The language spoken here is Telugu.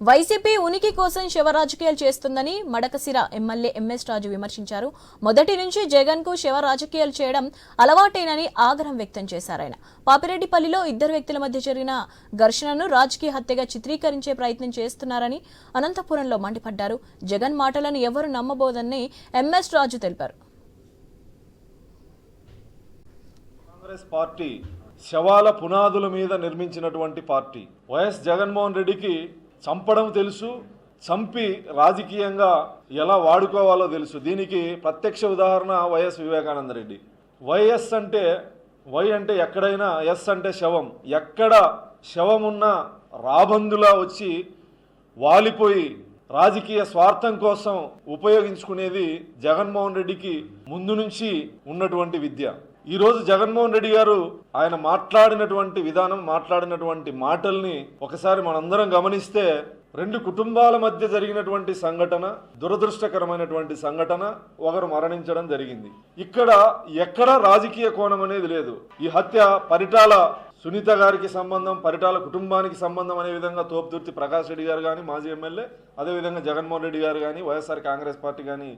వైసీపీ ఉనికి కోసం శవ రాజకీయాలు చేస్తుందని మడకసిర ఎమ్మెల్యే ఎంఎస్ రాజు విమర్శించారు. మొదటి నుంచి జగన్ కు శవ రాజకీయాలు చేయడం అలవాటేనని ఆగ్రహం వ్యక్తం చేశారు. ఆయన పాపిరెడ్డిపల్లిలో ఇద్దరు వ్యక్తుల మధ్య జరిగిన ఘర్షణను రాజకీయ హత్యగా చిత్రీకరించే ప్రయత్నం చేస్తున్నారని అనంతపురంలో మండిపడ్డారు. జగన్ మాటలను ఎవరు నమ్మబోదని ఎంఎస్ రాజు తెలిపారు. కాంగ్రెస్ పార్టీ శవాల పునాదుల మీద నిర్మించినటువంటి పార్టీ. వైఎస్ జగన్మోహన్ రెడ్డికి చంపడం తెలుసు, చంపి రాజకీయంగా ఎలా వాడుకోవాలో తెలుసు. దీనికి ప్రత్యక్ష ఉదాహరణ వైఎస్ వివేకానంద రెడ్డి. వైఎస్ అంటే వై అంటే ఎక్కడైనా, ఎస్ అంటే శవం. ఎక్కడ శవం ఉన్నా రాబందులా వచ్చి వాలిపోయి రాజకీయ స్వార్థం కోసం ఉపయోగించుకునేది జగన్మోహన్ రెడ్డికి ముందు నుంచి ఉన్నటువంటి విద్య. ఈరోజు జగన్మోహన్ రెడ్డి గారు ఆయన మాట్లాడినటువంటి విధానం, మాట్లాడినటువంటి మాటల్ని ఒకసారి మనందరం గమనిస్తే రెండు కుటుంబాల మధ్య జరిగినటువంటి సంఘటన, దురదృష్టకరమైనటువంటి సంఘటన, ఒకరు మరణించడం జరిగింది. ఇక్కడ ఎక్కడ రాజకీయ కోణం అనేది లేదు. ఈ హత్య పరిటాల సునీత గారికి సంబంధం, పరిటాల కుటుంబానికి సంబంధం అనే విధంగా తోపుదుర్తి ప్రకాష్ రెడ్డి గారు కానీ, మాజీ ఎమ్మెల్యే, అదేవిధంగా జగన్మోహన్ రెడ్డి గారు కానీ, వైఎస్ఆర్ కాంగ్రెస్ పార్టీ కానీ